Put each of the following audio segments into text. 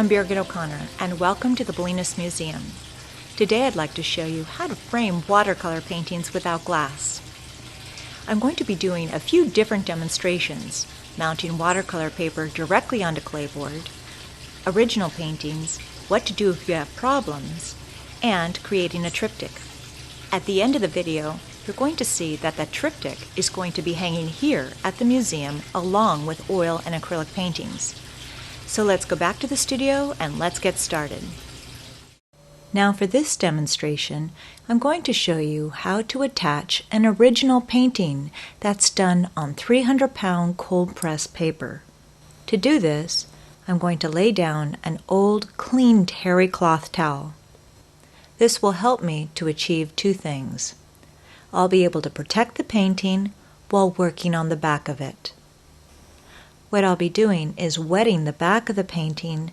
I'm Birgit O'Connor, and welcome to the Bolinas Museum. Today I'd like to show you how to frame watercolor paintings without glass. I'm going to be doing a few different demonstrations, mounting watercolor paper directly onto clayboard, original paintings, what to do if you have problems, and creating a triptych. At the end of the video, you're going to see that the triptych is going to be hanging here at the museum along with oil and acrylic paintings. So let's go back to the studio and let's get started. Now for this demonstration, I'm going to show you how to attach an original painting that's done on 300-pound cold press paper. To do this, I'm going to lay down an old, clean terry cloth towel. This will help me to achieve two things. I'll be able to protect the painting while working on the back of it. What I'll be doing is wetting the back of the painting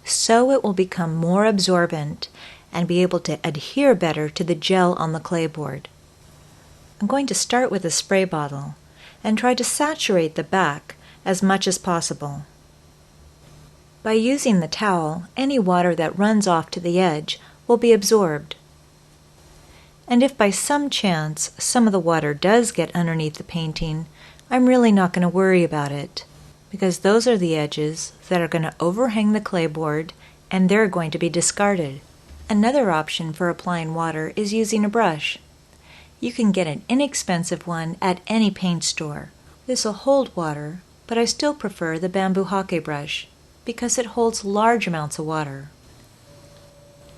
so it will become more absorbent and be able to adhere better to the gel on the clayboard. I'm going to start with a spray bottle and try to saturate the back as much as possible. By using the towel, any water that runs off to the edge will be absorbed. And if by some chance some of the water does get underneath the painting, I'm really not going to worry about it, because those are the edges that are going to overhang the clayboard and they're going to be discarded. Another option for applying water is using a brush. You can get an inexpensive one at any paint store. This will hold water, but I still prefer the bamboo hake brush because it holds large amounts of water.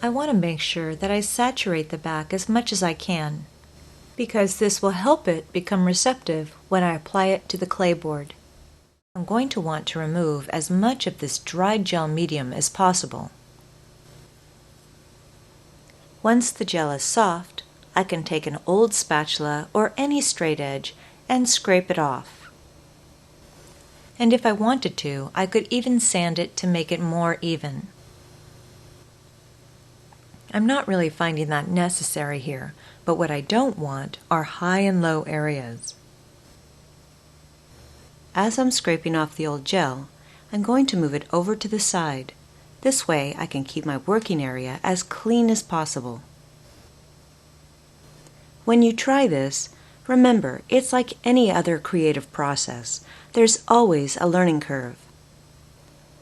I want to make sure that I saturate the back as much as I can, because this will help it become receptive when I apply it to the clayboard. I'm going to want to remove as much of this dried gel medium as possible. Once the gel is soft, I can take an old spatula or any straight edge and scrape it off. And if I wanted to, I could even sand it to make it more even. I'm not really finding that necessary here, but what I don't want are high and low areas. As I'm scraping off the old gel, I'm going to move it over to the side. This way I can keep my working area as clean as possible. When you try this, remember, it's like any other creative process. There's always a learning curve.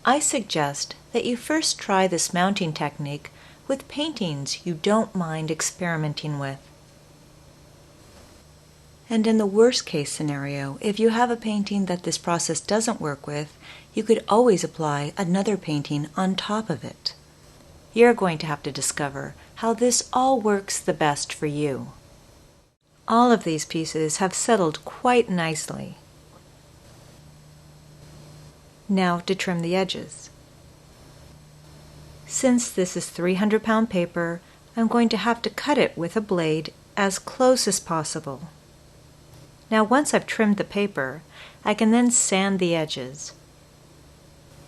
I suggest that you first try this mounting technique with paintings you don't mind experimenting with. And in the worst case scenario, if you have a painting that this process doesn't work with, you could always apply another painting on top of it. You're going to have to discover how this all works the best for you. All of these pieces have settled quite nicely. Now to trim the edges. Since this is 300-pound paper, I'm going to have to cut it with a blade as close as possible. Now once I've trimmed the paper, I can then sand the edges.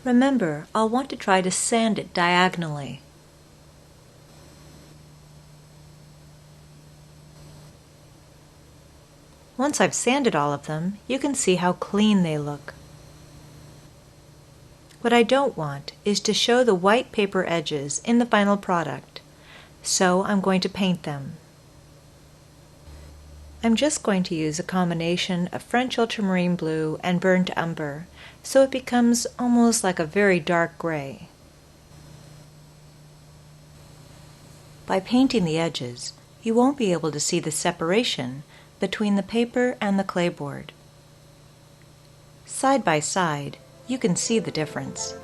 Remember, I'll want to try to sand it diagonally. Once I've sanded all of them, you can see how clean they look. What I don't want is to show the white paper edges in the final product, so I'm going to paint them. I'm just going to use a combination of French ultramarine blue and burnt umber, so it becomes almost like a very dark gray. By painting the edges, you won't be able to see the separation between the paper and the clayboard. Side by side, you can see the difference.